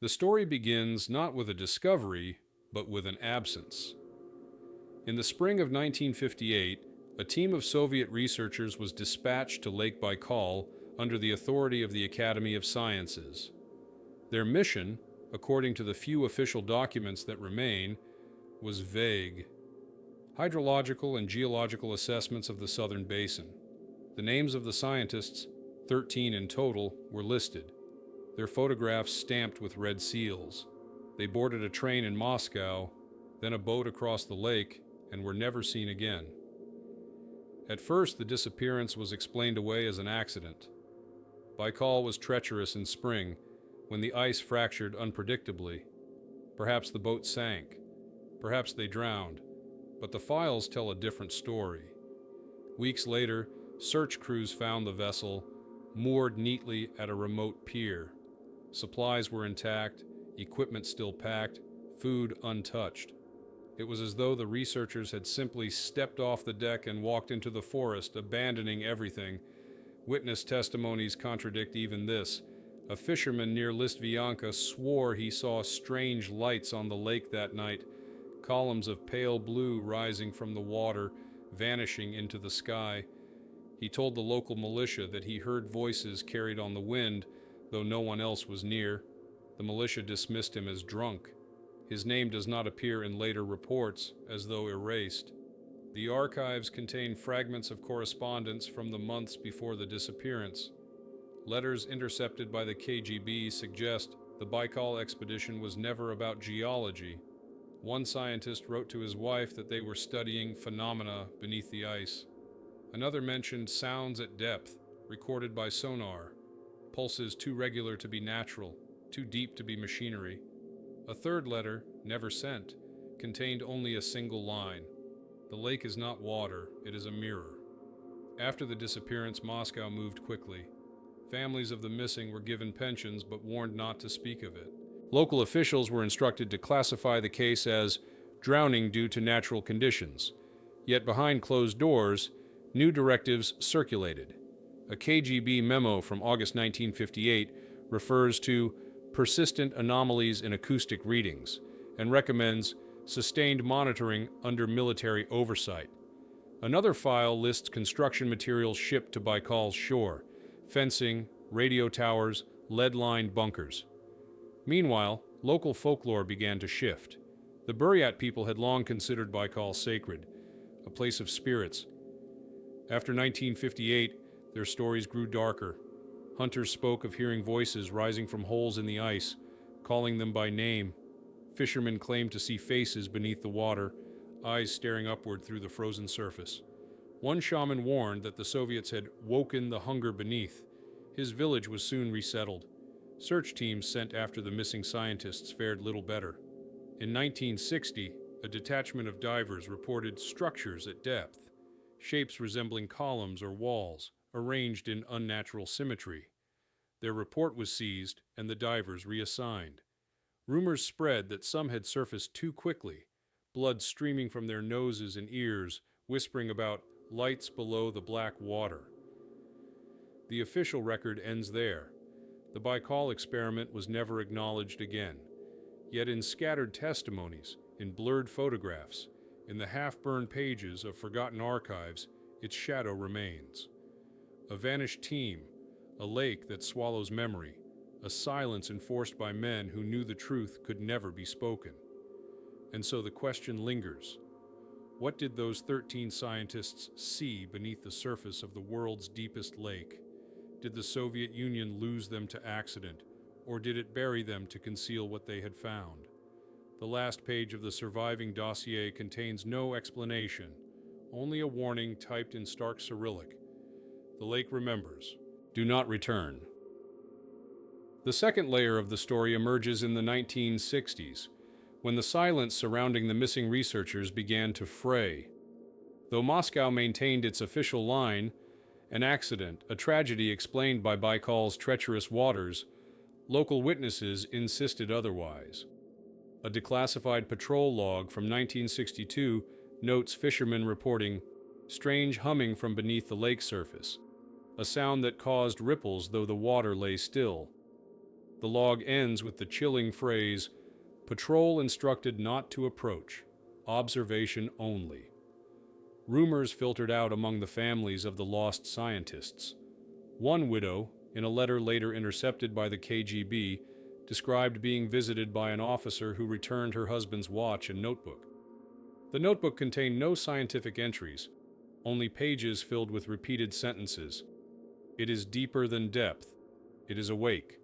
The story begins not with a discovery, but with an absence. In the spring of 1958, a team of Soviet researchers was dispatched to Lake Baikal under the authority of the Academy of Sciences. Their mission, according to the few official documents that remain, was vague. Hydrological and geological assessments of the southern basin. The names of the scientists, 13 in total, were listed, their photographs stamped with red seals. They boarded a train in Moscow, then a boat across the lake, and were never seen again. At first, the disappearance was explained away as an accident. Baikal was treacherous in spring, when the ice fractured unpredictably. Perhaps the boat sank. Perhaps they drowned. But the files tell a different story. Weeks later, search crews found the vessel, moored neatly at a remote pier. Supplies were intact, equipment still packed, food untouched. It was as though the researchers had simply stepped off the deck and walked into the forest, abandoning everything. Witness testimonies contradict even this. A fisherman near Listvianka swore he saw strange lights on the lake that night, columns of pale blue rising from the water, vanishing into the sky. He told the local militia that he heard voices carried on the wind, though no one else was near. The militia dismissed him as drunk. His name does not appear in later reports, as though erased. The archives contain fragments of correspondence from the months before the disappearance. Letters intercepted by the KGB suggest the Baikal expedition was never about geology. One scientist wrote to his wife that they were studying phenomena beneath the ice. Another mentioned sounds at depth, recorded by sonar, pulses too regular to be natural, too deep to be machinery. A third letter, never sent, contained only a single line. The lake is not water, it is a mirror. After the disappearance, Moscow moved quickly. Families of the missing were given pensions but warned not to speak of it. Local officials were instructed to classify the case as drowning due to natural conditions. Yet behind closed doors, new directives circulated. A KGB memo from August 1958 refers to persistent anomalies in acoustic readings and recommends sustained monitoring under military oversight. Another file lists construction materials shipped to Baikal's shore, fencing, radio towers, lead-lined bunkers. Meanwhile, local folklore began to shift. The Buryat people had long considered Baikal sacred, a place of spirits. After 1958, their stories grew darker. Hunters spoke of hearing voices rising from holes in the ice, calling them by name. Fishermen claimed to see faces beneath the water, eyes staring upward through the frozen surface. One shaman warned that the Soviets had woken the hunger beneath. His village was soon resettled. Search teams sent after the missing scientists fared little better. In 1960, a detachment of divers reported structures at depth, shapes resembling columns or walls, arranged in unnatural symmetry. Their report was seized and the divers reassigned. Rumors spread that some had surfaced too quickly, blood streaming from their noses and ears, whispering about lights below the black water. The official record ends there. The Baikal experiment was never acknowledged again. Yet in scattered testimonies, in blurred photographs, in the half-burned pages of forgotten archives, its shadow remains. A vanished team, a lake that swallows memory, a silence enforced by men who knew the truth could never be spoken. And so the question lingers. What did those 13 scientists see beneath the surface of the world's deepest lake? Did the Soviet Union lose them to accident, or did it bury them to conceal what they had found? The last page of the surviving dossier contains no explanation, only a warning typed in stark Cyrillic. The lake remembers. Do not return. The second layer of the story emerges in the 1960s, when the silence surrounding the missing researchers began to fray. Though Moscow maintained its official line, an accident, a tragedy explained by Baikal's treacherous waters, local witnesses insisted otherwise. A declassified patrol log from 1962 notes fishermen reporting strange humming from beneath the lake surface, a sound that caused ripples though the water lay still. The log ends with the chilling phrase, "Patrol instructed not to approach. Observation only." Rumors filtered out among the families of the lost scientists. One widow, in a letter later intercepted by the KGB, described being visited by an officer who returned her husband's watch and notebook. The notebook contained no scientific entries, only pages filled with repeated sentences. "It is deeper than depth. It is awake."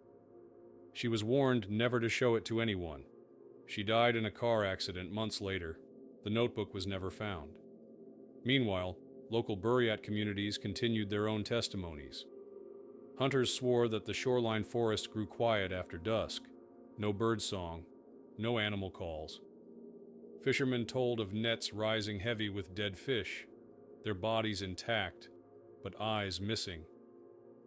She was warned never to show it to anyone. She died in a car accident months later. The notebook was never found. Meanwhile, local Buryat communities continued their own testimonies. Hunters swore that the shoreline forest grew quiet after dusk. No birdsong, no animal calls. Fishermen told of nets rising heavy with dead fish, their bodies intact, but eyes missing.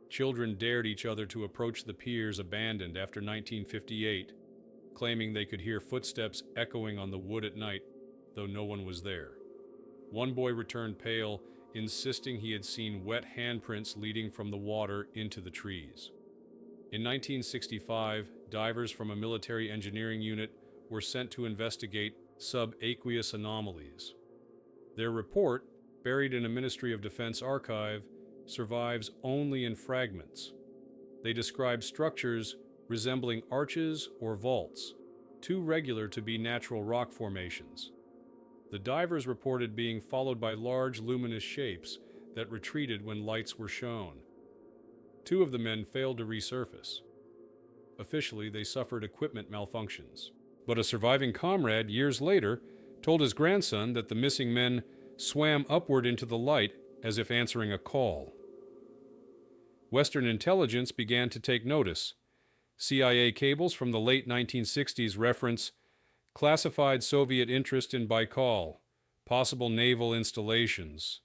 Children dared each other to approach the piers abandoned after 1958, claiming they could hear footsteps echoing on the wood at night, though no one was there. One boy returned pale, insisting he had seen wet handprints leading from the water into the trees. In 1965, divers from a military engineering unit were sent to investigate subaqueous anomalies. Their report, buried in a Ministry of Defense archive, survives only in fragments. They describe structures resembling arches or vaults, too regular to be natural rock formations. The divers reported being followed by large luminous shapes that retreated when lights were shown. Two of the men failed to resurface. Officially, they suffered equipment malfunctions. But a surviving comrade, years later, told his grandson that the missing men swam upward into the light as if answering a call. Western intelligence began to take notice. CIA cables from the late 1960s reference classified Soviet interest in Baikal, possible naval installations.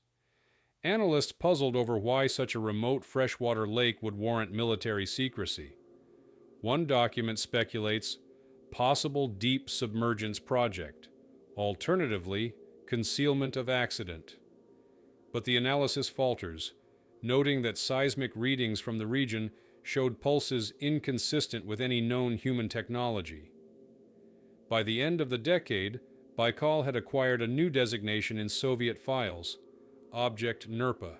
Analysts puzzled over why such a remote freshwater lake would warrant military secrecy. One document speculates possible deep submergence project, alternatively, concealment of accident. But the analysis falters, noting that seismic readings from the region showed pulses inconsistent with any known human technology. By the end of the decade, Baikal had acquired a new designation in Soviet files, Object NERPA.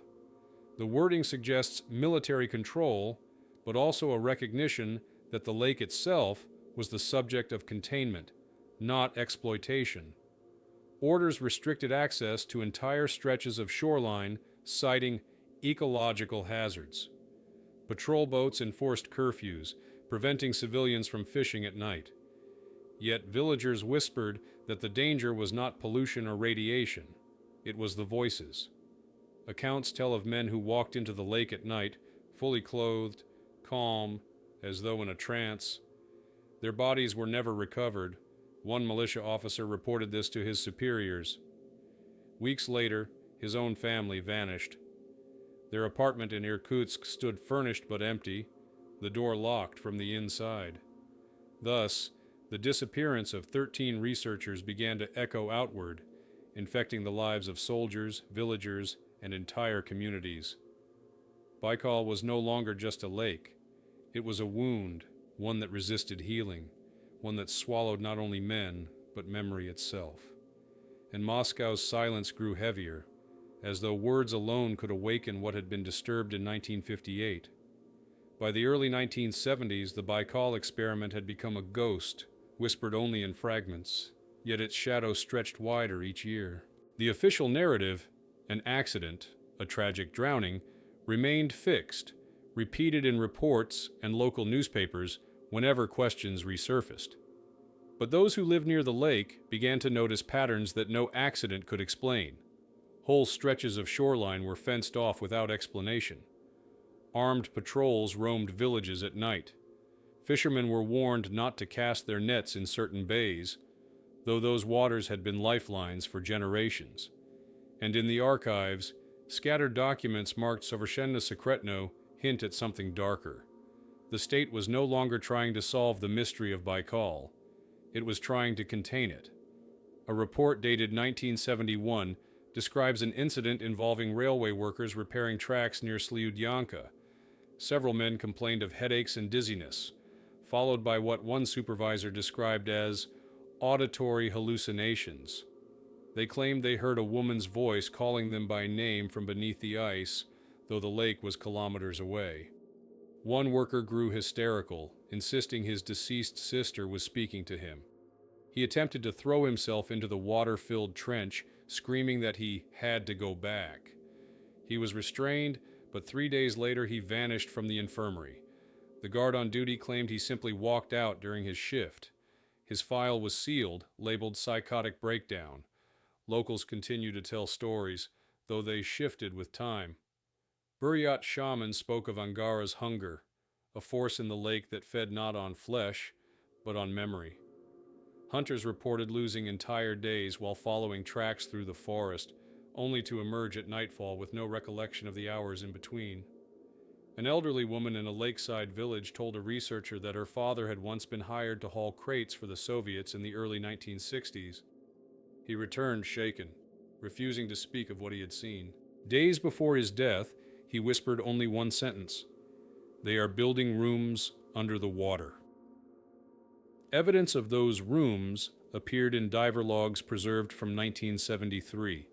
The wording suggests military control, but also a recognition that the lake itself was the subject of containment, not exploitation. Orders restricted access to entire stretches of shoreline, citing ecological hazards. Patrol boats enforced curfews, preventing civilians from fishing at night. Yet villagers whispered that the danger was not pollution or radiation. It was the voices. Accounts tell of men who walked into the lake at night, fully clothed, calm, as though in a trance. Their bodies were never recovered. One militia officer reported this to his superiors. Weeks later, his own family vanished. Their apartment in Irkutsk stood furnished but empty, the door locked from the inside. Thus, the disappearance of 13 researchers began to echo outward, infecting the lives of soldiers, villagers, and entire communities. Baikal was no longer just a lake. It was a wound, one that resisted healing, one that swallowed not only men, but memory itself. And Moscow's silence grew heavier, as though words alone could awaken what had been disturbed in 1958. By the early 1970s, the Baikal experiment had become a ghost, whispered only in fragments, yet its shadow stretched wider each year. The official narrative, an accident, a tragic drowning, remained fixed, repeated in reports and local newspapers whenever questions resurfaced. But those who lived near the lake began to notice patterns that no accident could explain. Whole stretches of shoreline were fenced off without explanation. Armed patrols roamed villages at night. Fishermen were warned not to cast their nets in certain bays, though those waters had been lifelines for generations. And in the archives, scattered documents marked Sovershенно Sekretno hint at something darker. The state was no longer trying to solve the mystery of Baikal. It was trying to contain it. A report dated 1971 describes an incident involving railway workers repairing tracks near Slyudyanka. Several men complained of headaches and dizziness. followed by what one supervisor described as auditory hallucinations. They claimed they heard a woman's voice calling them by name from beneath the ice, though the lake was kilometers away. One worker grew hysterical, insisting his deceased sister was speaking to him. He attempted to throw himself into the water-filled trench, screaming that he had to go back. He was restrained, but 3 days later he vanished from the infirmary. The guard on duty claimed he simply walked out during his shift. His file was sealed, labeled psychotic breakdown. Locals continue to tell stories, though they shifted with time. Buryat shamans spoke of Angara's hunger, a force in the lake that fed not on flesh, but on memory. Hunters reported losing entire days while following tracks through the forest, only to emerge at nightfall with no recollection of the hours in between. An elderly woman in a lakeside village told a researcher that her father had once been hired to haul crates for the Soviets in the early 1960s. He returned shaken, refusing to speak of what he had seen. Days before his death, he whispered only one sentence: "They are building rooms under the water." Evidence of those rooms appeared in diver logs preserved from 1973.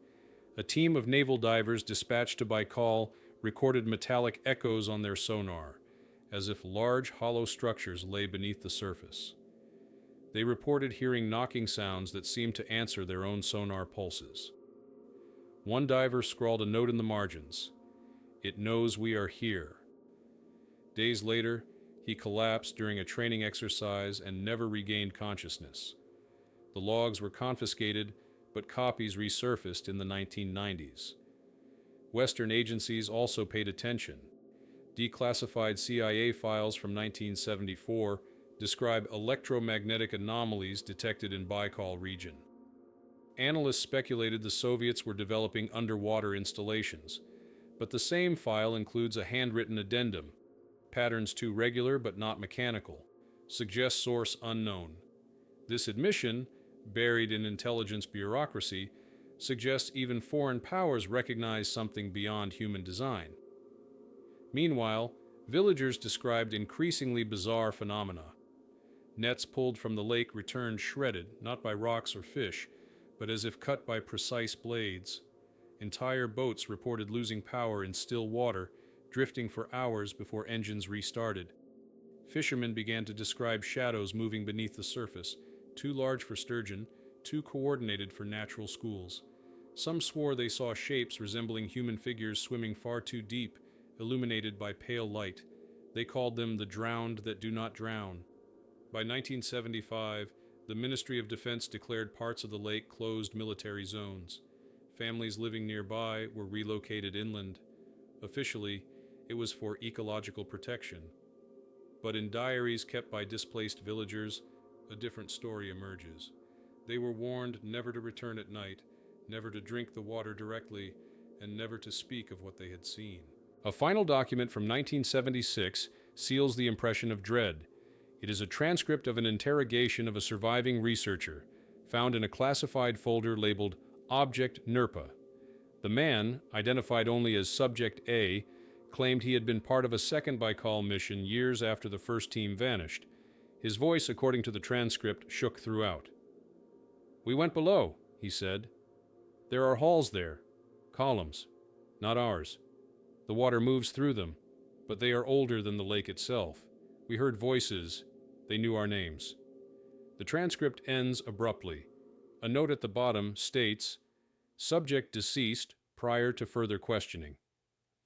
A team of naval divers dispatched to Baikal recorded metallic echoes on their sonar, as if large hollow structures lay beneath the surface. They reported hearing knocking sounds that seemed to answer their own sonar pulses. One diver scrawled a note in the margins: "It knows we are here." Days later, he collapsed during a training exercise and never regained consciousness. The logs were confiscated, but copies resurfaced in the 1990s. Western agencies also paid attention. Declassified CIA files from 1974 describe electromagnetic anomalies detected in Baikal region. Analysts speculated the Soviets were developing underwater installations, but the same file includes a handwritten addendum: patterns too regular but not mechanical, suggests source unknown. This admission, buried in intelligence bureaucracy, suggests even foreign powers recognize something beyond human design. Meanwhile, villagers described increasingly bizarre phenomena. Nets pulled from the lake returned shredded, not by rocks or fish, but as if cut by precise blades. Entire boats reported losing power in still water, drifting for hours before engines restarted. Fishermen began to describe shadows moving beneath the surface, too large for sturgeon, too coordinated for natural schools. Some swore they saw shapes resembling human figures swimming far too deep, illuminated by pale light. They called them the drowned that do not drown. By 1975, the Ministry of Defense declared parts of the lake closed military zones. Families living nearby were relocated inland. Officially, it was for ecological protection. But in diaries kept by displaced villagers, a different story emerges. They were warned never to return at night, never to drink the water directly, and never to speak of what they had seen. A final document from 1976 seals the impression of dread. It is a transcript of an interrogation of a surviving researcher, found in a classified folder labeled Object NERPA. The man, identified only as Subject A, claimed he had been part of a second Baikal mission years after the first team vanished. His voice, according to the transcript, shook throughout. "We went below," he said. "There are halls there, columns, not ours. The water moves through them, but they are older than the lake itself. We heard voices. They knew our names." The transcript ends abruptly. A note at the bottom states, "Subject deceased prior to further questioning."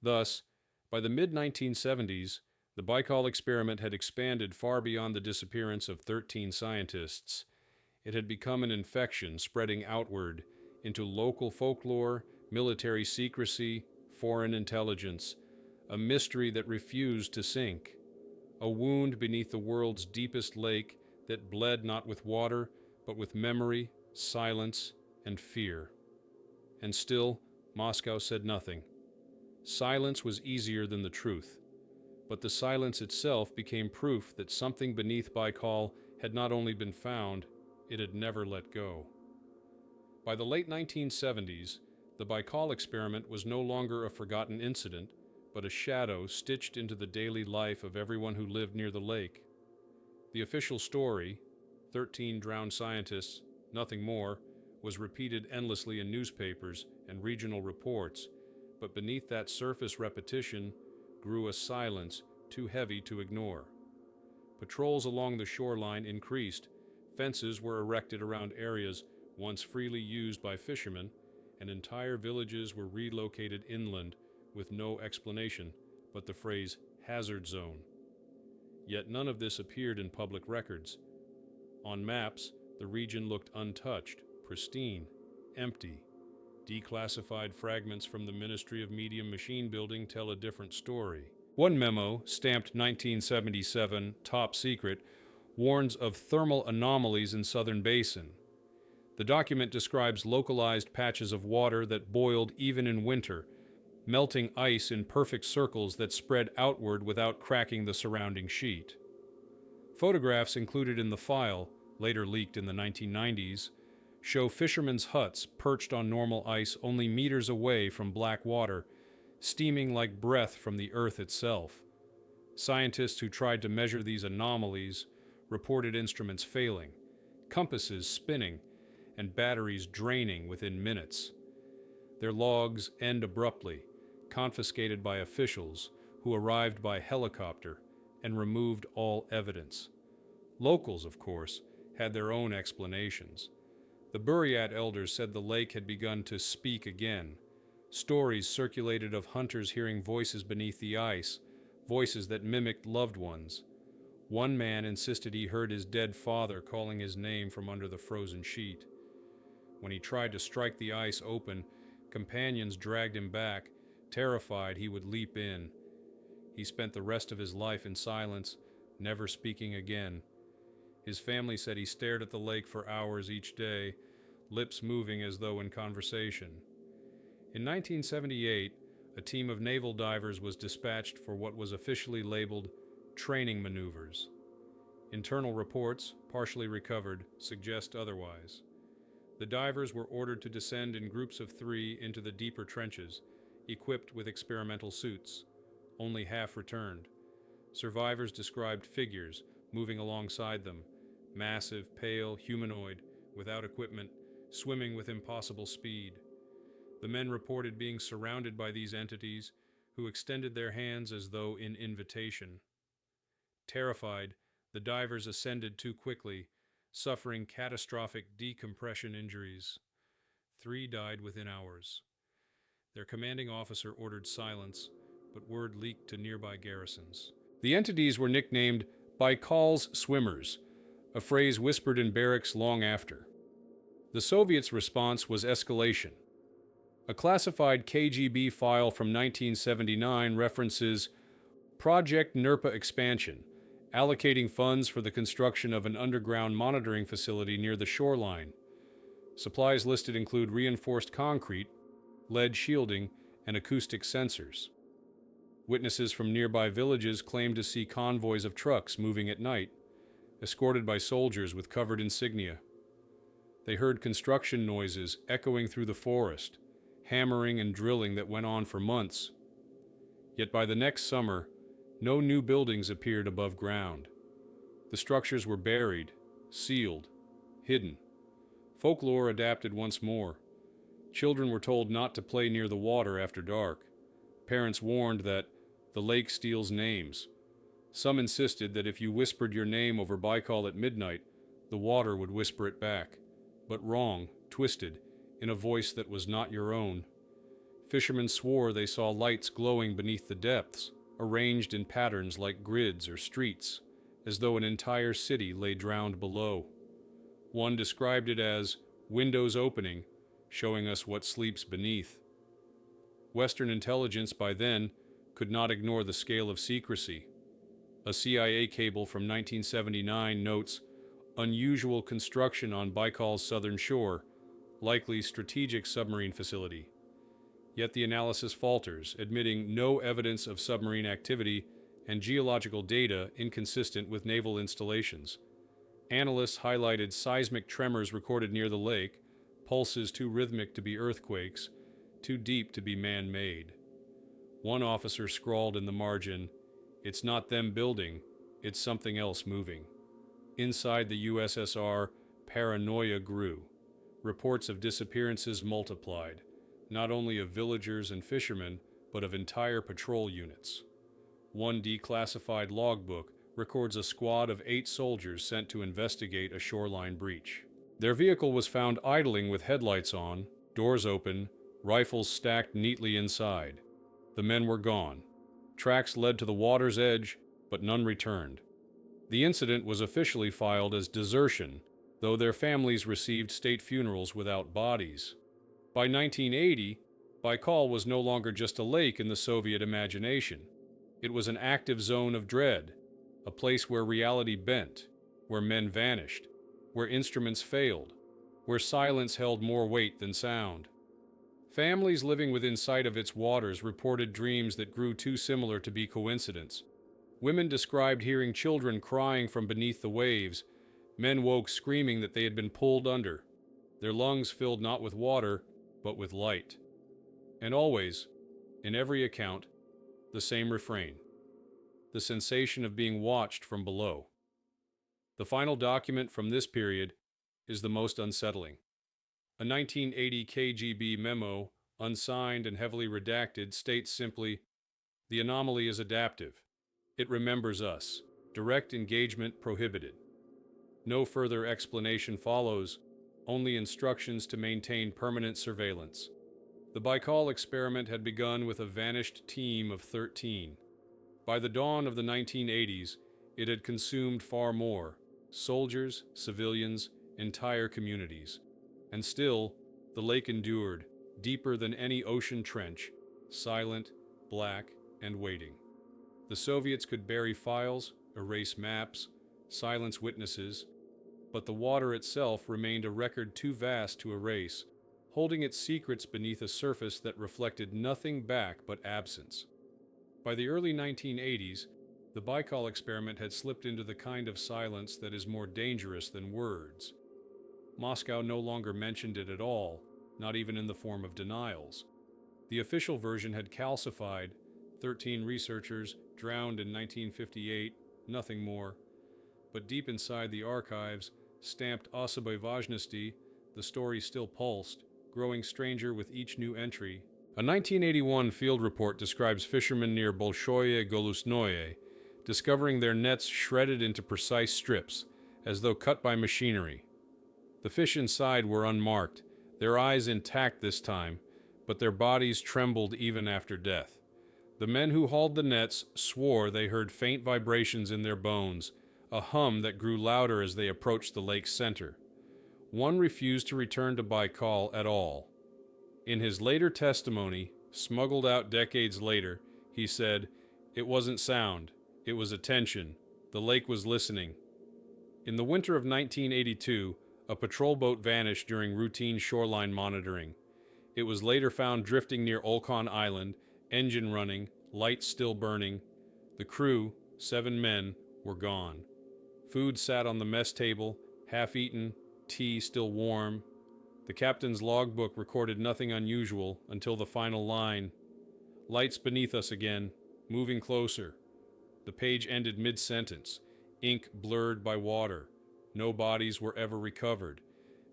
Thus, by the mid-1970s, the Baikal experiment had expanded far beyond the disappearance of 13 scientists. It had become an infection spreading outward into local folklore, military secrecy, foreign intelligence, a mystery that refused to sink, a wound beneath the world's deepest lake that bled not with water, but with memory, silence, and fear. And still, Moscow said nothing. Silence was easier than the truth, but the silence itself became proof that something beneath Baikal had not only been found, it had never let go. By the late 1970s, the Baikal experiment was no longer a forgotten incident, but a shadow stitched into the daily life of everyone who lived near the lake. The official story, 13 drowned scientists, nothing more, was repeated endlessly in newspapers and regional reports, but beneath that surface repetition grew a silence too heavy to ignore. Patrols along the shoreline increased, fences were erected around areas once freely used by fishermen, and entire villages were relocated inland with no explanation but the phrase hazard zone. Yet none of this appeared in public records. On maps, the region looked untouched, pristine, empty. Declassified fragments from the Ministry of Medium Machine Building tell a different story. One memo, stamped 1977, top secret, warns of thermal anomalies in southern basin. The document describes localized patches of water that boiled even in winter, melting ice in perfect circles that spread outward without cracking the surrounding sheet. Photographs included in the file, later leaked in the 1990s, show fishermen's huts perched on normal ice only meters away from black water, steaming like breath from the earth itself. Scientists who tried to measure these anomalies reported instruments failing, compasses spinning, and batteries draining within minutes. Their logs end abruptly, confiscated by officials who arrived by helicopter and removed all evidence. Locals, of course, had their own explanations. The Buryat elders said the lake had begun to speak again. Stories circulated of hunters hearing voices beneath the ice, voices that mimicked loved ones. One man insisted he heard his dead father calling his name from under the frozen sheet. When he tried to strike the ice open, companions dragged him back, terrified he would leap in. He spent the rest of his life in silence, never speaking again. His family said he stared at the lake for hours each day, lips moving as though in conversation. In 1978, a team of naval divers was dispatched for what was officially labeled training maneuvers. Internal reports, partially recovered, suggest otherwise. The divers were ordered to descend in groups of 3 into the deeper trenches, equipped with experimental suits. Only half returned. Survivors described figures moving alongside them, massive, pale, humanoid, without equipment, swimming with impossible speed. The men reported being surrounded by these entities, who extended their hands as though in invitation. Terrified, the divers ascended too quickly, suffering catastrophic decompression injuries. 3 died within hours. Their commanding officer ordered silence, but word leaked to nearby garrisons. The entities were nicknamed Baikal's swimmers, a phrase whispered in barracks long after. The Soviets' response was escalation. A classified KGB file from 1979 references Project NERPA expansion, allocating funds for the construction of an underground monitoring facility near the shoreline. Supplies listed include reinforced concrete, lead shielding, and acoustic sensors. Witnesses from nearby villages claimed to see convoys of trucks moving at night, escorted by soldiers with covered insignia. They heard construction noises echoing through the forest, hammering and drilling that went on for months. Yet by the next summer, no new buildings appeared above ground. The structures were buried, sealed, hidden. Folklore adapted once more. Children were told not to play near the water after dark. Parents warned that the lake steals names. Some insisted that if you whispered your name over Baikal at midnight, the water would whisper it back. But wrong, twisted, in a voice that was not your own. Fishermen swore they saw lights glowing beneath the depths, arranged in patterns like grids or streets, as though an entire city lay drowned below. One described it as windows opening, showing us what sleeps beneath. Western intelligence by then could not ignore the scale of secrecy. A CIA cable from 1979 notes unusual construction on Baikal's southern shore, likely strategic submarine facility. Yet the analysis falters, admitting no evidence of submarine activity and geological data inconsistent with naval installations. Analysts highlighted seismic tremors recorded near the lake, pulses too rhythmic to be earthquakes, too deep to be man-made. One officer scrawled in the margin, "It's not them building, it's something else moving." Inside the USSR, paranoia grew. Reports of disappearances multiplied, not only of villagers and fishermen, but of entire patrol units. One declassified logbook records a squad of 8 soldiers sent to investigate a shoreline breach. Their vehicle was found idling with headlights on, doors open, rifles stacked neatly inside. The men were gone. Tracks led to the water's edge, but none returned. The incident was officially filed as desertion, though their families received state funerals without bodies. By 1980, Baikal was no longer just a lake in the Soviet imagination. It was an active zone of dread, a place where reality bent, where men vanished, where instruments failed, where silence held more weight than sound. Families living within sight of its waters reported dreams that grew too similar to be coincidence. Women described hearing children crying from beneath the waves. Men woke screaming that they had been pulled under, their lungs filled not with water, but with light. And always, in every account, the same refrain: the sensation of being watched from below. The final document from this period is the most unsettling. A 1980 KGB memo, unsigned and heavily redacted, states simply, "The anomaly is adaptive. It remembers us. Direct engagement prohibited." No further explanation follows, only instructions to maintain permanent surveillance. The Baikal experiment had begun with a vanished team of 13. By the dawn of the 1980s, it had consumed far more: soldiers, civilians, entire communities. And still, the lake endured, deeper than any ocean trench, silent, black, and waiting. The Soviets could bury files, erase maps, silence witnesses, but the water itself remained a record too vast to erase, holding its secrets beneath a surface that reflected nothing back but absence. By the early 1980s, the Baikal experiment had slipped into the kind of silence that is more dangerous than words. Moscow no longer mentioned it at all, not even in the form of denials. The official version had calcified: 13 researchers drowned in 1958, nothing more. But deep inside the archives, stamped Особой важности, the story still pulsed, growing stranger with each new entry. A 1981 field report describes fishermen near Bolshoye Golusnoye discovering their nets shredded into precise strips, as though cut by machinery. The fish inside were unmarked, their eyes intact this time, but their bodies trembled even after death. The men who hauled the nets swore they heard faint vibrations in their bones, a hum that grew louder as they approached the lake's center. One refused to return to Baikal at all. In his later testimony, smuggled out decades later, he said, "It wasn't sound, it was attention. The lake was listening." In the winter of 1982, a patrol boat vanished during routine shoreline monitoring. It was later found drifting near Olkhon Island, engine running, lights still burning. The crew, 7 men, were gone. Food sat on the mess table, half-eaten, tea still warm. The captain's logbook recorded nothing unusual until the final line: "Lights beneath us again, moving closer." The page ended mid-sentence, ink blurred by water. No bodies were ever recovered.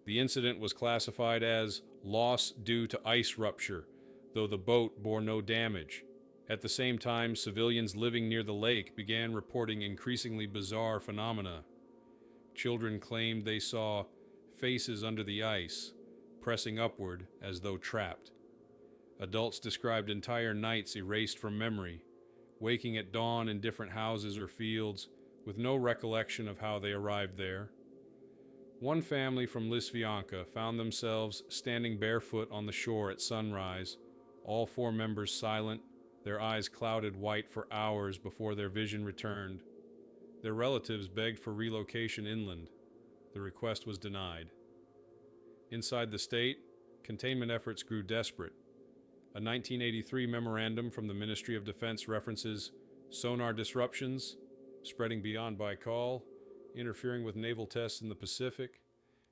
The incident was classified as loss due to ice rupture, though the boat bore no damage. At the same time, civilians living near the lake began reporting increasingly bizarre phenomena. Children claimed they saw faces under the ice, pressing upward as though trapped. Adults described entire nights erased from memory, waking at dawn in different houses or fields, with no recollection of how they arrived there. One family from Lisvyanka found themselves standing barefoot on the shore at sunrise, all 4 members silent, their eyes clouded white for hours before their vision returned. Their relatives begged for relocation inland. The request was denied. Inside the state, containment efforts grew desperate. A 1983 memorandum from the Ministry of Defense references sonar disruptions spreading beyond Baikal, interfering with naval tests in the Pacific.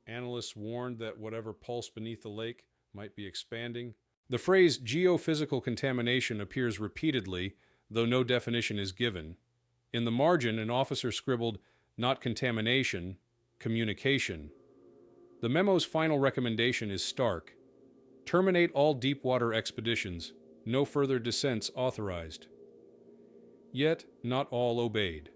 Analysts warned that whatever pulsed beneath the lake might be expanding. The phrase geophysical contamination appears repeatedly, though no definition is given. In the margin, an officer scribbled, Not contamination, communication. The memo's final recommendation is stark. Terminate all deep-water expeditions. No further descents authorized. Yet, not all obeyed.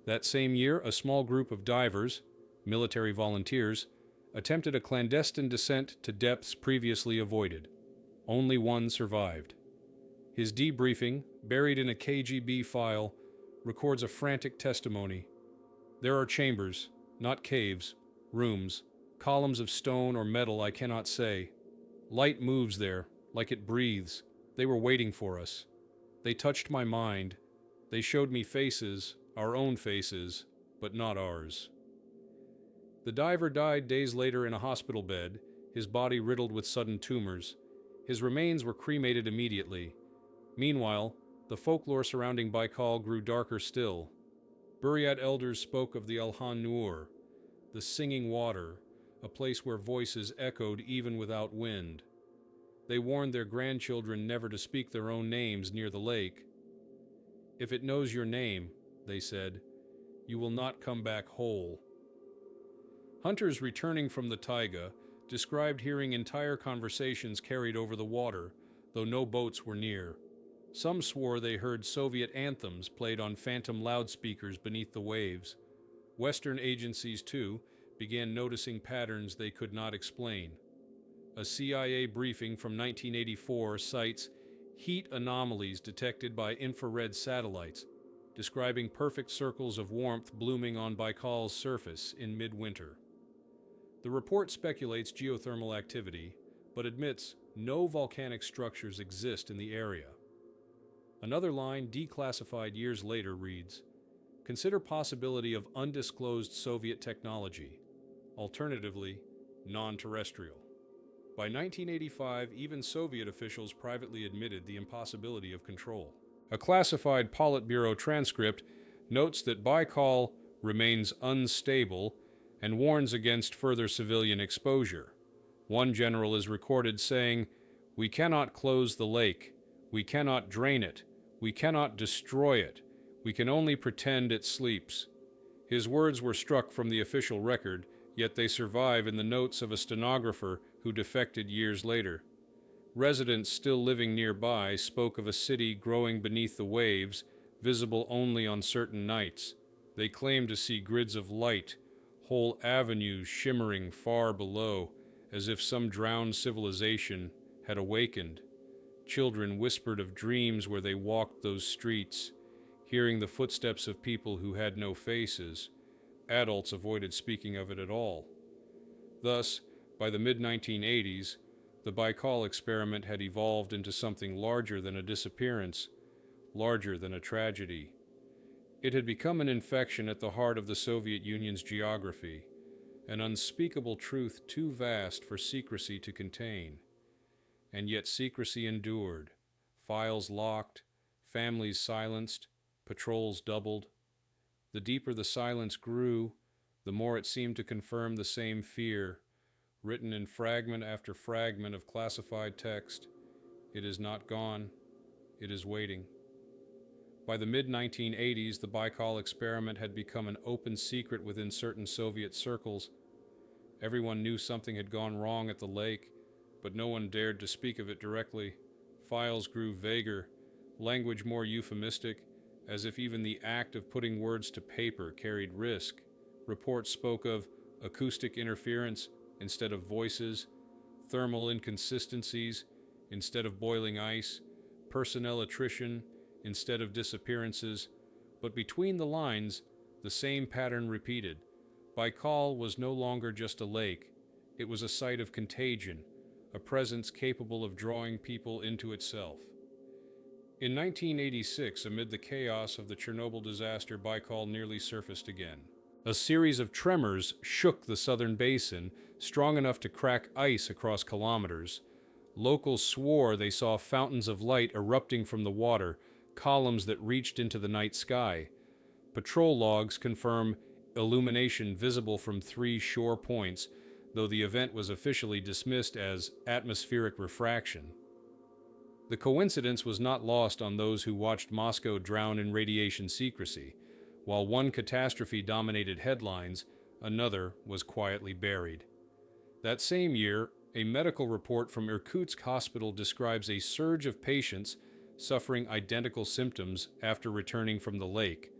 That same year, a small group of divers, military volunteers, attempted a clandestine descent to depths previously avoided. Only one survived. His debriefing, buried in a KGB file, records a frantic testimony. There are chambers, not caves, rooms, columns of stone or metal I cannot say. Light moves there, like it breathes. They were waiting for us. They touched my mind. They showed me faces, our own faces, but not ours. The diver died days later in a hospital bed, his body riddled with sudden tumors. His remains were cremated immediately. Meanwhile, the folklore surrounding Baikal grew darker still. Buryat elders spoke of the Alhan Nur, the singing water, a place where voices echoed even without wind. They warned their grandchildren never to speak their own names near the lake. If it knows your name, they said, you will not come back whole. Hunters returning from the taiga described hearing entire conversations carried over the water, though no boats were near. Some swore they heard Soviet anthems played on phantom loudspeakers beneath the waves. Western agencies, too, began noticing patterns they could not explain. A CIA briefing from 1984 cites heat anomalies detected by infrared satellites, describing perfect circles of warmth blooming on Baikal's surface in midwinter. The report speculates geothermal activity, but admits no volcanic structures exist in the area. Another line, declassified years later, reads, consider possibility of undisclosed Soviet technology, alternatively, non-terrestrial. By 1985, even Soviet officials privately admitted the impossibility of control. A classified Politburo transcript notes that Baikal remains unstable and warns against further civilian exposure. One general is recorded saying, we cannot close the lake, we cannot drain it, we cannot destroy it, we can only pretend it sleeps. His words were struck from the official record, yet they survive in the notes of a stenographer who defected years later. Residents still living nearby spoke of a city growing beneath the waves, visible only on certain nights. They claimed to see grids of light, whole avenues shimmering far below, as if some drowned civilization had awakened. Children whispered of dreams where they walked those streets, hearing the footsteps of people who had no faces. Adults avoided speaking of it at all. Thus, by the mid-1980s, the Baikal experiment had evolved into something larger than a disappearance, larger than a tragedy. It had become an infection at the heart of the Soviet Union's geography, an unspeakable truth too vast for secrecy to contain. And yet secrecy endured, files locked, families silenced, patrols doubled. The deeper the silence grew, the more it seemed to confirm the same fear, written in fragment after fragment of classified text. It is not gone, it is waiting. By the mid-1980s, the Baikal experiment had become an open secret within certain Soviet circles. Everyone knew something had gone wrong at the lake, but no one dared to speak of it directly. Files grew vaguer, language more euphemistic, as if even the act of putting words to paper carried risk. Reports spoke of acoustic interference instead of voices, thermal inconsistencies instead of boiling ice, personnel attrition instead of disappearances, but between the lines, the same pattern repeated. Baikal was no longer just a lake, it was a site of contagion, a presence capable of drawing people into itself. In 1986, amid the chaos of the Chernobyl disaster, Baikal nearly surfaced again. A series of tremors shook the southern basin, strong enough to crack ice across kilometers. Locals swore they saw fountains of light erupting from the water, columns that reached into the night sky. Patrol logs confirm illumination visible from 3 shore points, though the event was officially dismissed as atmospheric refraction. The coincidence was not lost on those who watched Moscow drown in radiation secrecy. While one catastrophe dominated headlines, another was quietly buried. That same year, a medical report from Irkutsk Hospital describes a surge of patients suffering identical symptoms after returning from the lake: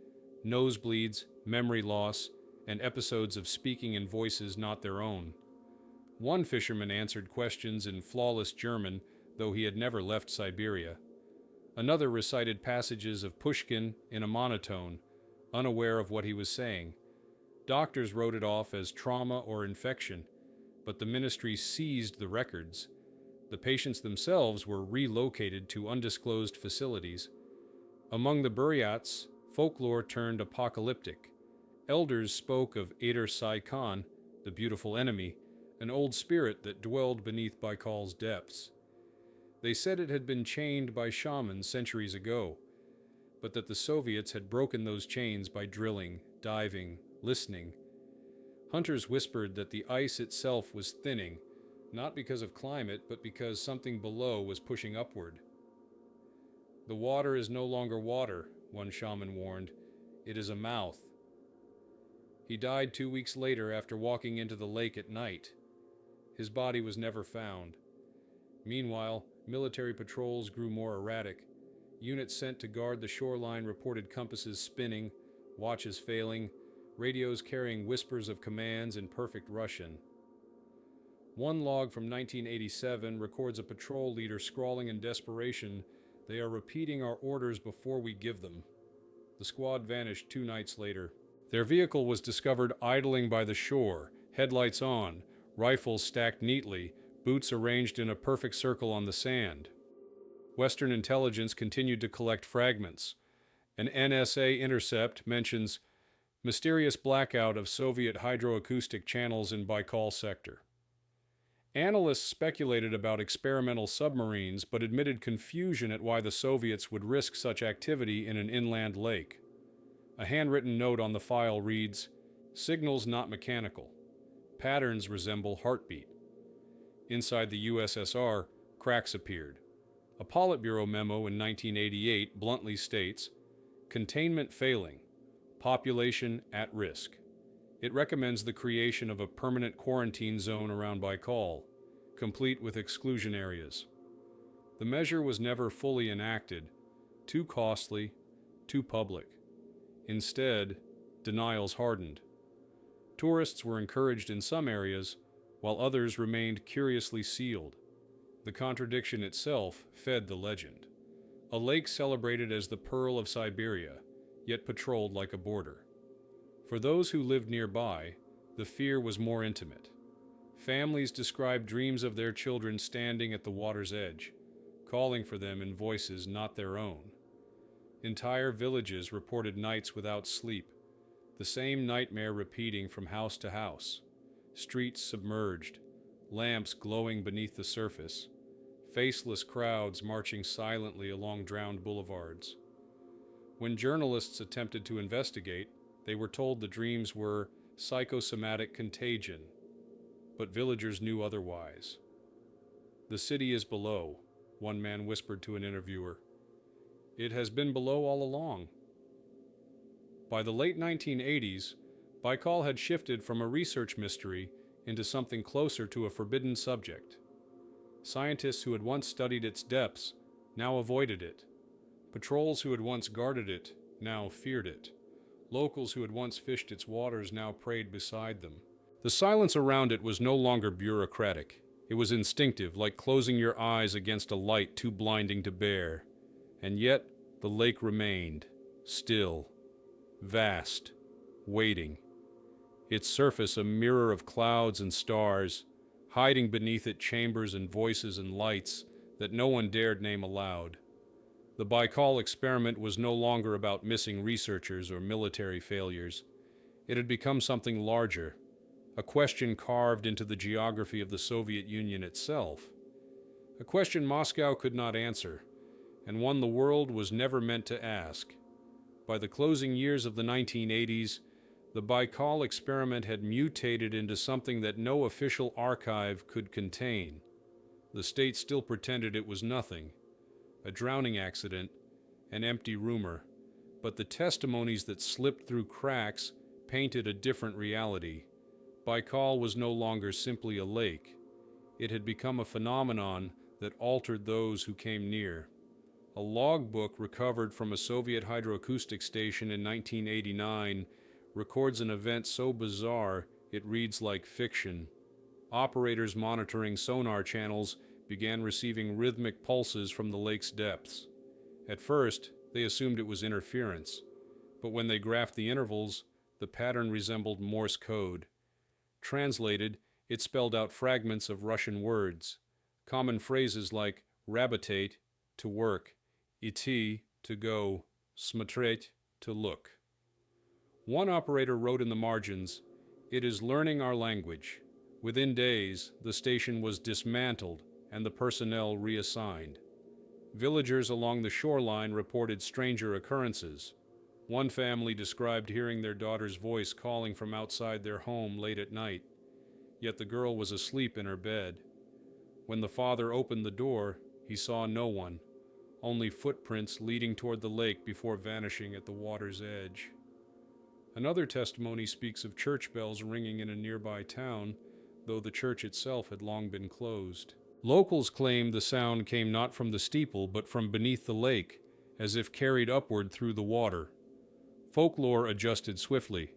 nosebleeds, memory loss, and episodes of speaking in voices not their own. One fisherman answered questions in flawless German, though he had never left Siberia. Another recited passages of Pushkin in a monotone, unaware of what he was saying. Doctors wrote it off as trauma or infection, but the ministry seized the records. The patients themselves were relocated to undisclosed facilities. Among the Buryats, folklore turned apocalyptic. Elders spoke of Ader Sai Khan, the beautiful enemy, an old spirit that dwelled beneath Baikal's depths. They said it had been chained by shamans centuries ago, but that the Soviets had broken those chains by drilling, diving, listening. Hunters whispered that the ice itself was thinning, not because of climate, but because something below was pushing upward. "The water is no longer water," one shaman warned. "It is a mouth." He died 2 weeks later after walking into the lake at night. His body was never found. Meanwhile, military patrols grew more erratic. Units sent to guard the shoreline reported compasses spinning, watches failing, radios carrying whispers of commands in perfect Russian. One log from 1987 records a patrol leader scrawling in desperation, "They are repeating our orders before we give them." The squad vanished 2 nights later. Their vehicle was discovered idling by the shore, headlights on, rifles stacked neatly, boots arranged in a perfect circle on the sand. Western intelligence continued to collect fragments. An NSA intercept mentions mysterious blackout of Soviet hydroacoustic channels in Baikal sector. Analysts speculated about experimental submarines, but admitted confusion at why the Soviets would risk such activity in an inland lake. A handwritten note on the file reads, "Signals not mechanical. Patterns resemble heartbeat." Inside the USSR, cracks appeared. A Politburo memo in 1988 bluntly states, "Containment failing. Population at risk." It recommends the creation of a permanent quarantine zone around Baikal, complete with exclusion areas. The measure was never fully enacted, too costly, too public. Instead, denials hardened. Tourists were encouraged in some areas, while others remained curiously sealed. The contradiction itself fed the legend. A lake celebrated as the Pearl of Siberia, yet patrolled like a border. For those who lived nearby, the fear was more intimate. Families described dreams of their children standing at the water's edge, calling for them in voices not their own. Entire villages reported nights without sleep, the same nightmare repeating from house to house. Streets submerged, lamps glowing beneath the surface, faceless crowds marching silently along drowned boulevards. When journalists attempted to investigate, they were told the dreams were psychosomatic contagion, but villagers knew otherwise. "The city is below," one man whispered to an interviewer. "It has been below all along." By the late 1980s, Baikal had shifted from a research mystery into something closer to a forbidden subject. Scientists who had once studied its depths now avoided it. Patrols who had once guarded it now feared it. Locals who had once fished its waters now prayed beside them. The silence around it was no longer bureaucratic. It was instinctive, like closing your eyes against a light too blinding to bear. And yet, the lake remained, still, vast, waiting. Its surface a mirror of clouds and stars, hiding beneath it chambers and voices and lights that no one dared name aloud. The Baikal experiment was no longer about missing researchers or military failures. It had become something larger, a question carved into the geography of the Soviet Union itself. A question Moscow could not answer, and one the world was never meant to ask. By the closing years of the 1980s, the Baikal experiment had mutated into something that no official archive could contain. The state still pretended it was nothing, a drowning accident, an empty rumor, but the testimonies that slipped through cracks painted a different reality. Baikal was no longer simply a lake. It had become a phenomenon that altered those who came near. A logbook recovered from a Soviet hydroacoustic station in 1989 records an event so bizarre it reads like fiction. Operators monitoring sonar channels began receiving rhythmic pulses from the lake's depths. At first, they assumed it was interference, but when they graphed the intervals, the pattern resembled Morse code. Translated, it spelled out fragments of Russian words, common phrases like rabotate, to work, iti, to go, смотреть, to look. One operator wrote in the margins, "It is learning our language." Within days, the station was dismantled and the personnel reassigned. Villagers along the shoreline reported stranger occurrences. One family described hearing their daughter's voice calling from outside their home late at night, yet the girl was asleep in her bed. When the father opened the door, he saw no one, only footprints leading toward the lake before vanishing at the water's edge. Another testimony speaks of church bells ringing in a nearby town, though the church itself had long been closed. Locals claimed the sound came not from the steeple, but from beneath the lake, as if carried upward through the water. Folklore adjusted swiftly.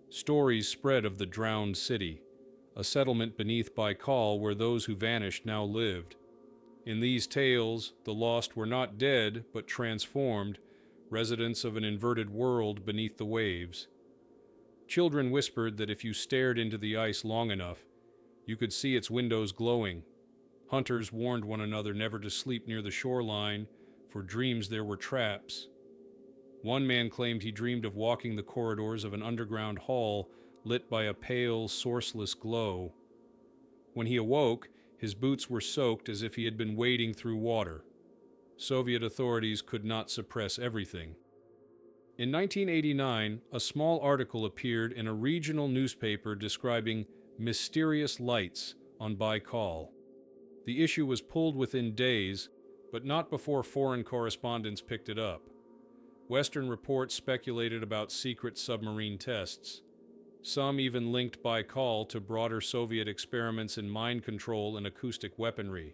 Stories spread of the drowned city, a settlement beneath Baikal where those who vanished now lived. In these tales, the lost were not dead, but transformed, residents of an inverted world beneath the waves. Children whispered that if you stared into the ice long enough, you could see its windows glowing. Hunters warned one another never to sleep near the shoreline, for dreams there were traps. One man claimed he dreamed of walking the corridors of an underground hall lit by a pale, sourceless glow. When he awoke, his boots were soaked as if he had been wading through water. Soviet authorities could not suppress everything. In 1989, a small article appeared in a regional newspaper describing mysterious lights on Baikal. The issue was pulled within days, but not before foreign correspondents picked it up. Western reports speculated about secret submarine tests. Some even linked Baikal to broader Soviet experiments in mind control and acoustic weaponry.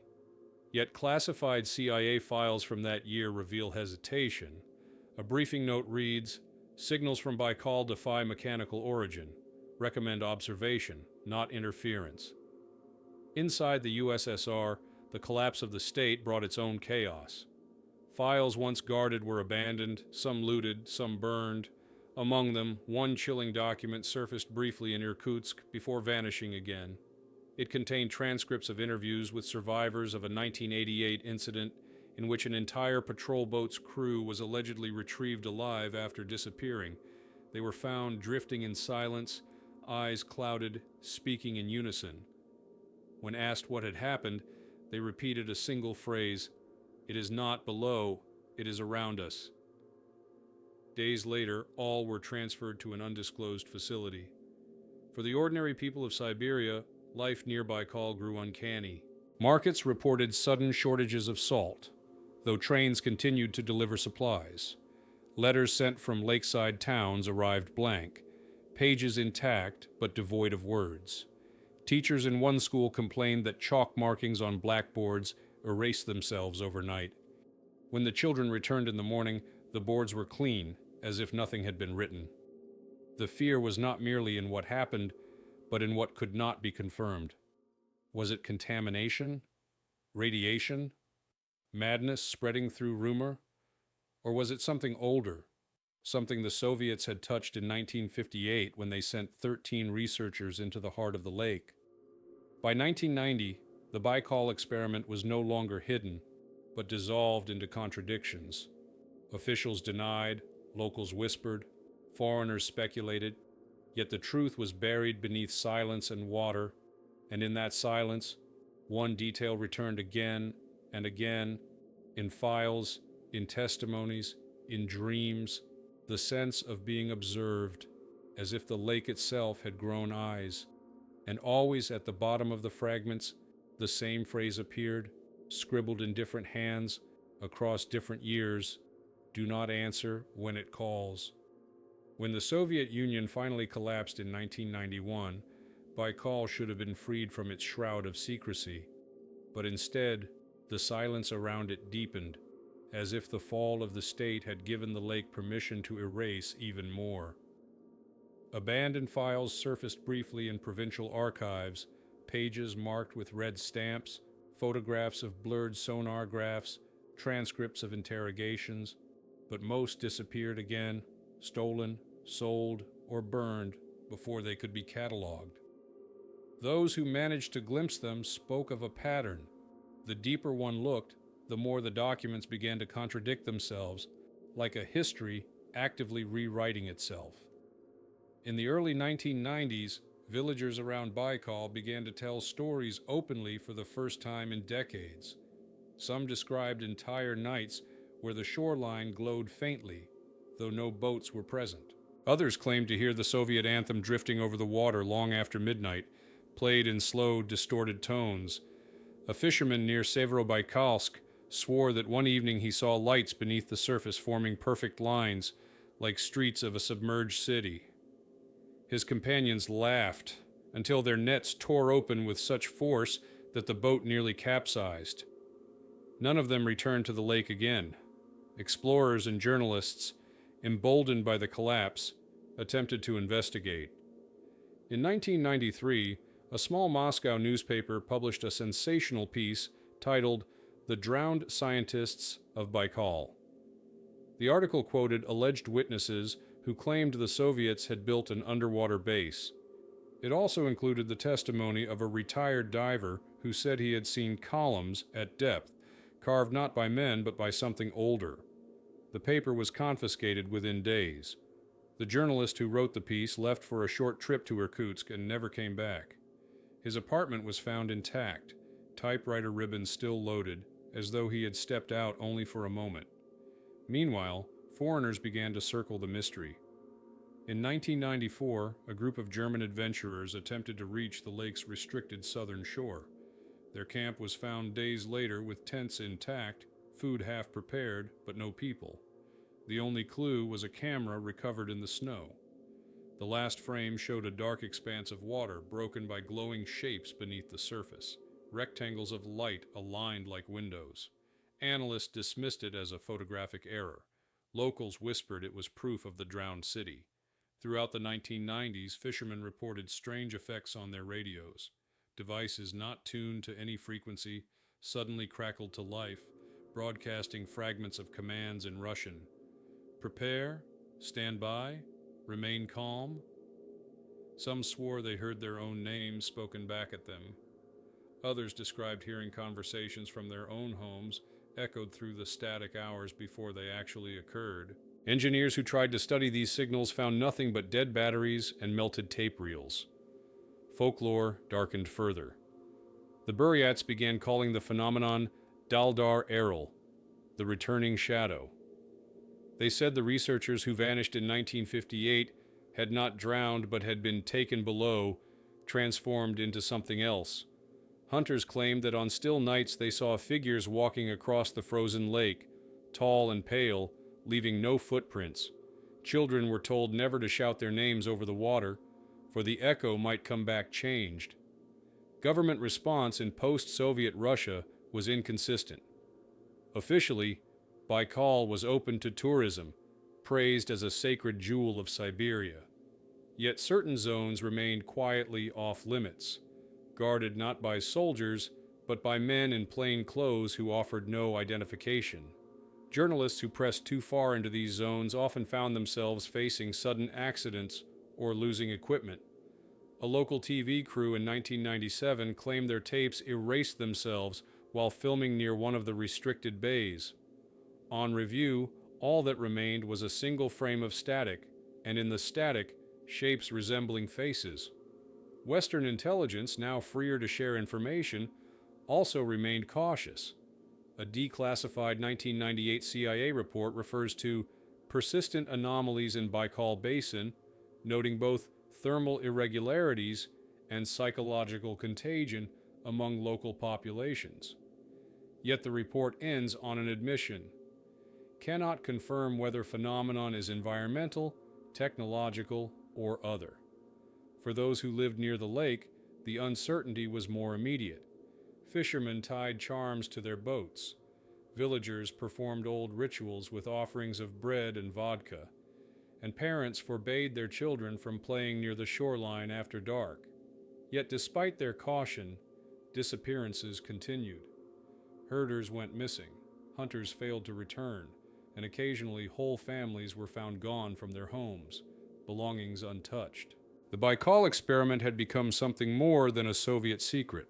Yet classified CIA files from that year reveal hesitation. A briefing note reads, "Signals from Baikal defy mechanical origin. Recommend observation, not interference." Inside the USSR, the collapse of the state brought its own chaos. Files once guarded were abandoned, some looted, some burned. Among them, one chilling document surfaced briefly in Irkutsk before vanishing again. It contained transcripts of interviews with survivors of a 1988 incident in which an entire patrol boat's crew was allegedly retrieved alive after disappearing. They were found drifting in silence, eyes clouded, speaking in unison. When asked what had happened, they repeated a single phrase, "It is not below, it is around us." Days later, all were transferred to an undisclosed facility. For the ordinary people of Siberia, life near Baikal grew uncanny. Markets reported sudden shortages of salt, though trains continued to deliver supplies. Letters sent from lakeside towns arrived blank, pages intact but devoid of words. Teachers in one school complained that chalk markings on blackboards erased themselves overnight. When the children returned in the morning, the boards were clean, as if nothing had been written. The fear was not merely in what happened, but in what could not be confirmed. Was it contamination? Radiation? Madness spreading through rumor? Or was it something older? Something the Soviets had touched in 1958 when they sent 13 researchers into the heart of the lake. By 1990, the Baikal experiment was no longer hidden, but dissolved into contradictions. Officials denied, locals whispered, foreigners speculated, yet the truth was buried beneath silence and water, and in that silence, one detail returned again and again, in files, in testimonies, in dreams, the sense of being observed, as if the lake itself had grown eyes. And always at the bottom of the fragments, the same phrase appeared, scribbled in different hands, across different years. Do not answer when it calls. When the Soviet Union finally collapsed in 1991, Baikal should have been freed from its shroud of secrecy, but instead, the silence around it deepened, as if the fall of the state had given the lake permission to erase even more. Abandoned files surfaced briefly in provincial archives, pages marked with red stamps, photographs of blurred sonar graphs, transcripts of interrogations, but most disappeared again, stolen, sold, or burned before they could be cataloged. Those who managed to glimpse them spoke of a pattern. The deeper one looked, the more the documents began to contradict themselves, like a history actively rewriting itself. In the early 1990s, villagers around Baikal began to tell stories openly for the first time in decades. Some described entire nights where the shoreline glowed faintly, though no boats were present. Others claimed to hear the Soviet anthem drifting over the water long after midnight, played in slow, distorted tones. A fisherman near Severobaikalsk swore that one evening he saw lights beneath the surface forming perfect lines, like streets of a submerged city. His companions laughed until their nets tore open with such force that the boat nearly capsized. None of them returned to the lake again. Explorers and journalists, emboldened by the collapse, attempted to investigate. In 1993, a small Moscow newspaper published a sensational piece titled "The Drowned Scientists of Baikal." The article quoted alleged witnesses who claimed the Soviets had built an underwater base. It also included the testimony of a retired diver who said he had seen columns at depth, carved not by men but by something older. The paper was confiscated within days. The journalist who wrote the piece left for a short trip to Irkutsk and never came back. His apartment was found intact, typewriter ribbons still loaded, as though he had stepped out only for a moment. Meanwhile, foreigners began to circle the mystery. In 1994, a group of German adventurers attempted to reach the lake's restricted southern shore. Their camp was found days later with tents intact, food half prepared, but no people. The only clue was a camera recovered in the snow. The last frame showed a dark expanse of water broken by glowing shapes beneath the surface, rectangles of light aligned like windows. Analysts dismissed it as a photographic error. Locals whispered it was proof of the drowned city. Throughout the 1990s, fishermen reported strange effects on their radios. Devices not tuned to any frequency suddenly crackled to life, broadcasting fragments of commands in Russian. Prepare, stand by, remain calm. Some swore they heard their own names spoken back at them. Others described hearing conversations from their own homes echoed through the static hours before they actually occurred. Engineers who tried to study these signals found nothing but dead batteries and melted tape reels. Folklore darkened further. The Buryats began calling the phenomenon Daldar Errol, the returning shadow. They said the researchers who vanished in 1958 had not drowned but had been taken below, transformed into something else. Hunters claimed that on still nights they saw figures walking across the frozen lake, tall and pale, leaving no footprints. Children were told never to shout their names over the water, for the echo might come back changed. Government response in post-Soviet Russia was inconsistent. Officially, Baikal was open to tourism, praised as a sacred jewel of Siberia. Yet certain zones remained quietly off-limits, guarded not by soldiers, but by men in plain clothes who offered no identification. Journalists who pressed too far into these zones often found themselves facing sudden accidents or losing equipment. A local TV crew in 1997 claimed their tapes erased themselves while filming near one of the restricted bays. On review, all that remained was a single frame of static, and in the static, shapes resembling faces. Western intelligence, now freer to share information, also remained cautious. A declassified 1998 CIA report refers to persistent anomalies in Baikal Basin, noting both thermal irregularities and psychological contagion among local populations. Yet the report ends on an admission. cannot confirm whether phenomenon is environmental, technological, or other. For those who lived near the lake, the uncertainty was more immediate. Fishermen tied charms to their boats. Villagers performed old rituals with offerings of bread and vodka, and parents forbade their children from playing near the shoreline after dark. Yet despite their caution, disappearances continued. Herders went missing, hunters failed to return, and occasionally whole families were found gone from their homes, belongings untouched. The Baikal experiment had become something more than a Soviet secret.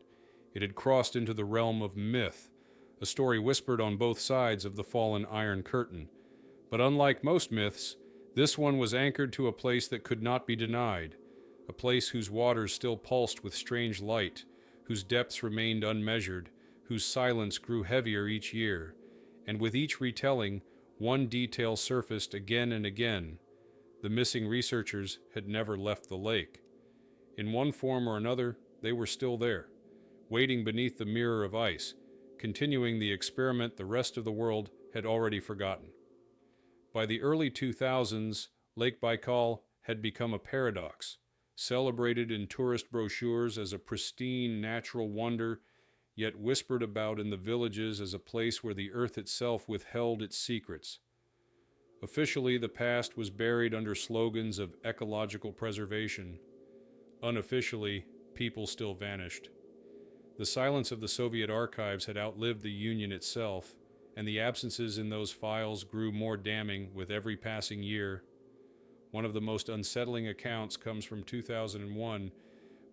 It had crossed into the realm of myth, a story whispered on both sides of the fallen Iron Curtain. But unlike most myths, this one was anchored to a place that could not be denied, a place whose waters still pulsed with strange light, whose depths remained unmeasured, whose silence grew heavier each year, and with each retelling, one detail surfaced again and again. The missing researchers had never left the lake. In one form or another, they were still there, waiting beneath the mirror of ice, continuing the experiment the rest of the world had already forgotten. By the early 2000s, Lake Baikal had become a paradox, celebrated in tourist brochures as a pristine natural wonder, yet whispered about in the villages as a place where the earth itself withheld its secrets. Officially, the past was buried under slogans of ecological preservation. Unofficially, people still vanished. The silence of the Soviet archives had outlived the Union itself, and the absences in those files grew more damning with every passing year. One of the most unsettling accounts comes from 2001,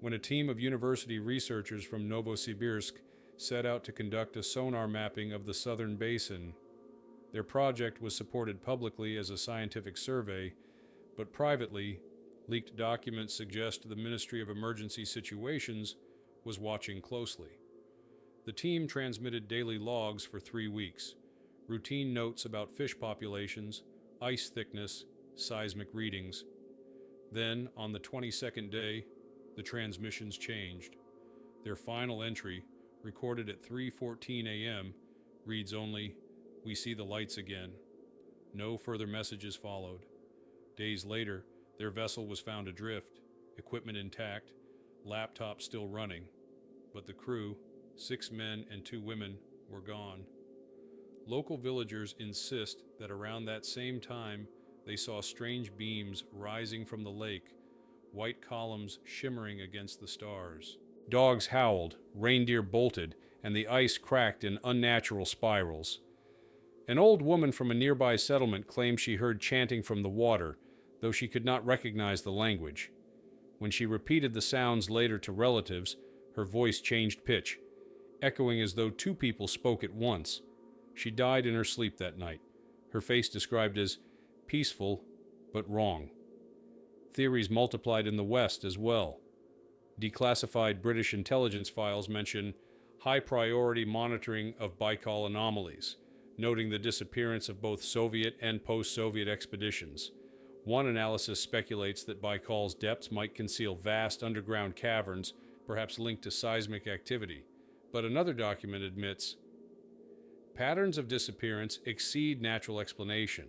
when a team of university researchers from Novosibirsk set out to conduct a sonar mapping of the southern basin. Their project was supported publicly as a scientific survey, but privately, leaked documents suggest the Ministry of Emergency Situations was watching closely. The team transmitted daily logs for 3 weeks, routine notes about fish populations, ice thickness, seismic readings. Then, on the 22nd day, the transmissions changed. Their final entry, recorded at 3:14 a.m., reads only, "We see the lights again." No further messages followed. Days later, their vessel was found adrift, equipment intact, laptop still running, but the crew, 6 men and 2 women, were gone. Local villagers insist that around that same time, they saw strange beams rising from the lake, white columns shimmering against the stars. Dogs howled, reindeer bolted, and the ice cracked in unnatural spirals. An old woman from a nearby settlement claimed she heard chanting from the water, though she could not recognize the language. When she repeated the sounds later to relatives, her voice changed pitch, echoing as though 2 people spoke at once. She died in her sleep that night, her face described as peaceful but wrong. Theories multiplied in the West as well. Declassified British intelligence files mention high-priority monitoring of Baikal anomalies, noting the disappearance of both Soviet and post-Soviet expeditions. One analysis speculates that Baikal's depths might conceal vast underground caverns, perhaps linked to seismic activity. But another document admits, patterns of disappearance exceed natural explanation.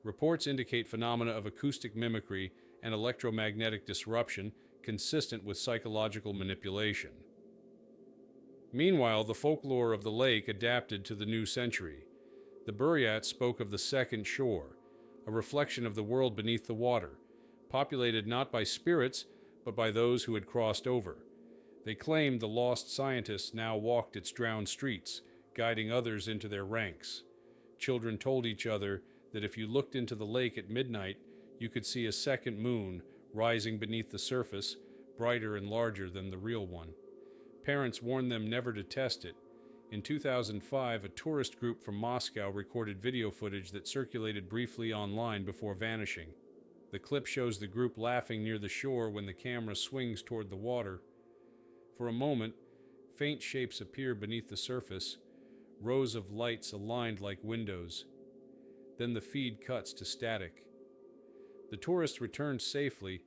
Reports indicate phenomena of acoustic mimicry and electromagnetic disruption consistent with psychological manipulation. Meanwhile, the folklore of the lake adapted to the new century. The Buryats spoke of the second shore, a reflection of the world beneath the water, populated not by spirits, but by those who had crossed over. They claimed the lost scientists now walked its drowned streets, guiding others into their ranks. Children told each other that if you looked into the lake at midnight, you could see a second moon rising beneath the surface, brighter and larger than the real one. Parents warned them never to test it. In 2005, a tourist group from Moscow recorded video footage that circulated briefly online before vanishing. The clip shows the group laughing near the shore when the camera swings toward the water. For a moment, faint shapes appear beneath the surface, rows of lights aligned like windows. Then the feed cuts to static. The tourists returned safely,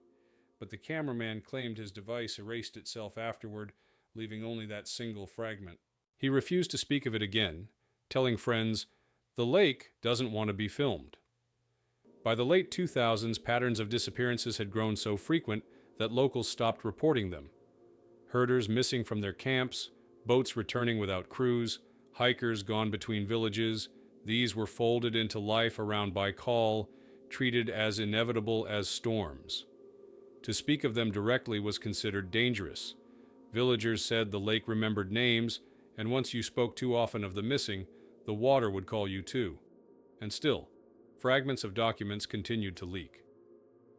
but the cameraman claimed his device erased itself afterward, leaving only that single fragment. He refused to speak of it again, telling friends, The lake doesn't want to be filmed. By the late 2000s, patterns of disappearances had grown so frequent that locals stopped reporting them. Herders missing from their camps, boats returning without crews, hikers gone between villages, these were folded into life around Baikal, treated as inevitable as storms. To speak of them directly was considered dangerous. Villagers said the lake remembered names, and once you spoke too often of the missing, the water would call you too. And still, fragments of documents continued to leak.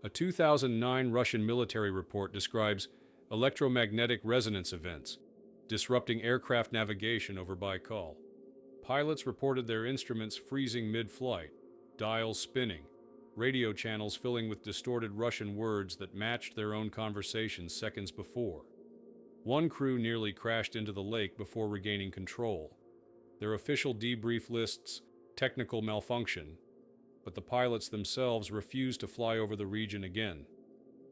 A 2009 Russian military report describes electromagnetic resonance events, disrupting aircraft navigation over Baikal. Pilots reported their instruments freezing mid-flight, dials spinning, radio channels filling with distorted Russian words that matched their own conversations seconds before. One crew nearly crashed into the lake before regaining control. Their official debrief lists technical malfunction, but the pilots themselves refused to fly over the region again.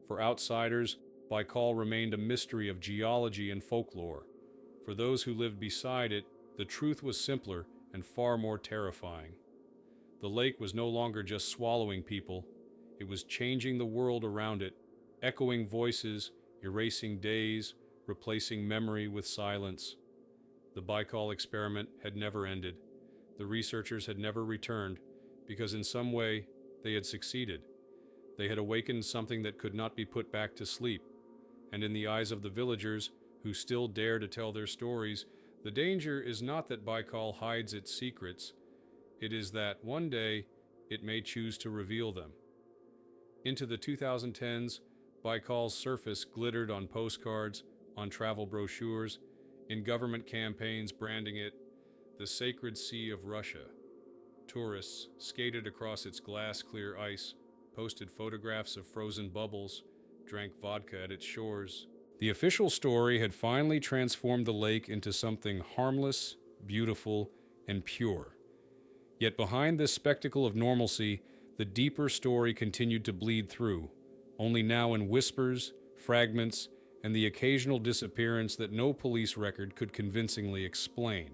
For outsiders, Baikal remained a mystery of geology and folklore. For those who lived beside it, the truth was simpler and far more terrifying. The lake was no longer just swallowing people, it was changing the world around it, echoing voices, erasing days, replacing memory with silence. The Baikal experiment had never ended. The researchers had never returned, because in some way they had succeeded. They had awakened something that could not be put back to sleep. And in the eyes of the villagers, who still dare to tell their stories, the danger is not that Baikal hides its secrets, it is that one day it may choose to reveal them. Into the 2010s, Baikal's surface glittered on postcards, on travel brochures, in government campaigns branding it the sacred sea of Russia. Tourists skated across its glass-clear ice, posted photographs of frozen bubbles, drank vodka at its shores. The official story had finally transformed the lake into something harmless, beautiful, and pure. Yet behind this spectacle of normalcy, the deeper story continued to bleed through, only now in whispers, fragments, and the occasional disappearance that no police record could convincingly explain.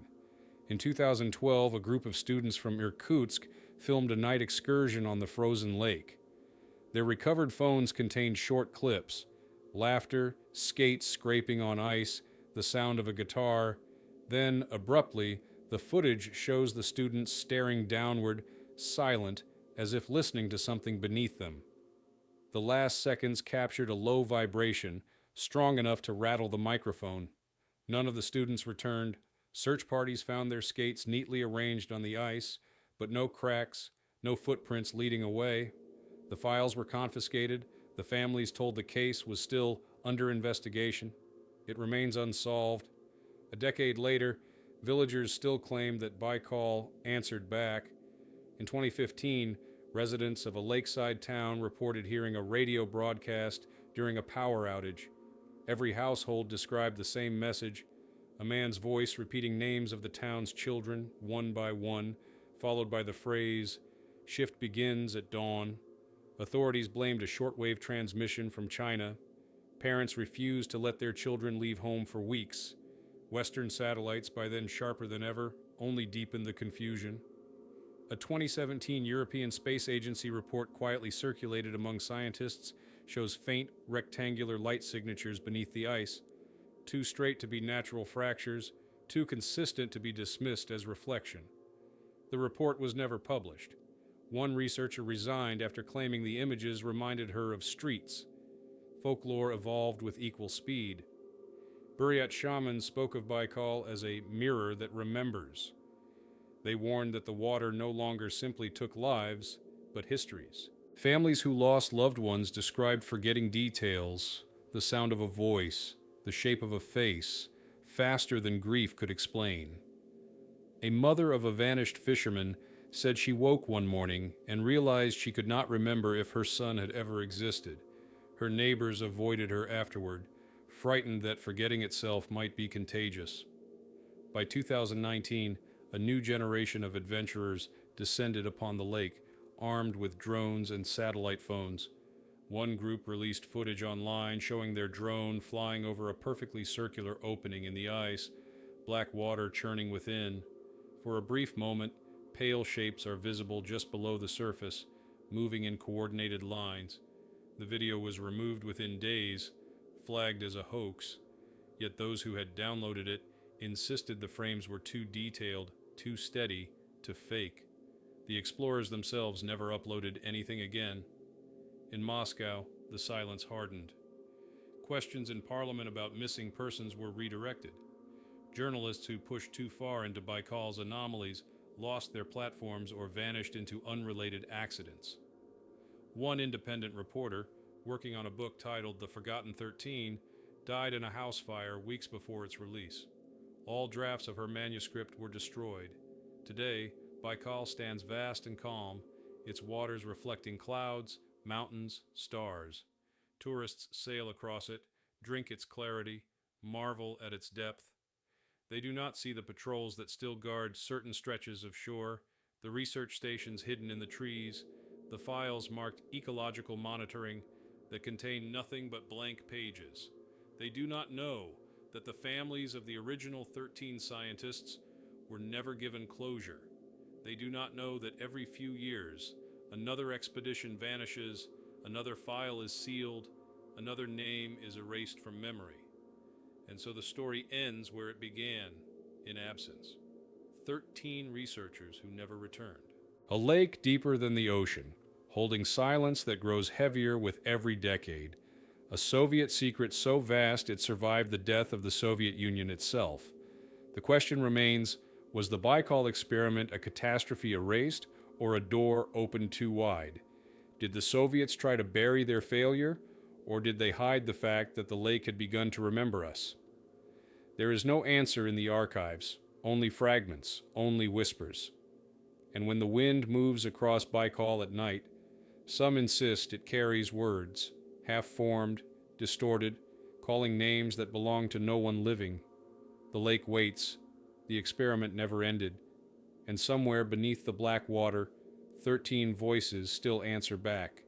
In 2012, a group of students from Irkutsk filmed a night excursion on the frozen lake. Their recovered phones contained short clips, laughter, skates scraping on ice, the sound of a guitar. Then, abruptly, the footage shows the students staring downward, silent, as if listening to something beneath them. The last seconds captured a low vibration, strong enough to rattle the microphone. None of the students returned. Search parties found their skates neatly arranged on the ice, but no cracks, no footprints leading away. The files were confiscated. The families told the case was still under investigation. It remains unsolved. A decade later, villagers still claim that Baikal answered back. In 2015, residents of a lakeside town reported hearing a radio broadcast during a power outage. Every household described the same message, a man's voice repeating names of the town's children, one by one, followed by the phrase, "Shift begins at dawn." Authorities blamed a shortwave transmission from China. Parents refused to let their children leave home for weeks. Western satellites, by then sharper than ever, only deepened the confusion. A 2017 European Space Agency report quietly circulated among scientists shows faint, rectangular light signatures beneath the ice, too straight to be natural fractures, too consistent to be dismissed as reflection. The report was never published. One researcher resigned after claiming the images reminded her of streets. Folklore evolved with equal speed. Buryat shamans spoke of Baikal as a mirror that remembers. They warned that the water no longer simply took lives, but histories. Families who lost loved ones described forgetting details, the sound of a voice, the shape of a face, faster than grief could explain. A mother of a vanished fisherman said she woke one morning and realized she could not remember if her son had ever existed. Her neighbors avoided her afterward, frightened that forgetting itself might be contagious. By 2019, a new generation of adventurers descended upon the lake, armed with drones and satellite phones. One group released footage online showing their drone flying over a perfectly circular opening in the ice, black water churning within. For a brief moment, Pale shapes are visible just below the surface, moving in coordinated lines. The video was removed within days, flagged as a hoax, yet those who had downloaded it insisted the frames were too detailed, too steady, to fake. The explorers themselves never uploaded anything again. In Moscow, the silence hardened. Questions in Parliament about missing persons were redirected. Journalists who pushed too far into Baikal's anomalies lost their platforms or vanished into unrelated accidents. One independent reporter, working on a book titled The Forgotten 13, died in a house fire weeks before its release. All drafts of her manuscript were destroyed. Today, Baikal stands vast and calm, its waters reflecting clouds, mountains, stars. Tourists sail across it, drink its clarity, marvel at its depth. They do not see the patrols that still guard certain stretches of shore, the research stations hidden in the trees, the files marked ecological monitoring that contain nothing but blank pages. They do not know that the families of the original 13 scientists were never given closure. They do not know that every few years, another expedition vanishes, another file is sealed, another name is erased from memory. And so the story ends where it began, in absence. 13 researchers who never returned. A lake deeper than the ocean, holding silence that grows heavier with every decade. A Soviet secret so vast it survived the death of the Soviet Union itself. The question remains, was the Baikal experiment a catastrophe erased or a door opened too wide? Did the Soviets try to bury their failure, or did they hide the fact that the lake had begun to remember us? There is no answer in the archives, only fragments, only whispers. And when the wind moves across Baikal at night, some insist it carries words, half-formed, distorted, calling names that belong to no one living. The lake waits, the experiment never ended, and somewhere beneath the black water, 13 voices still answer back.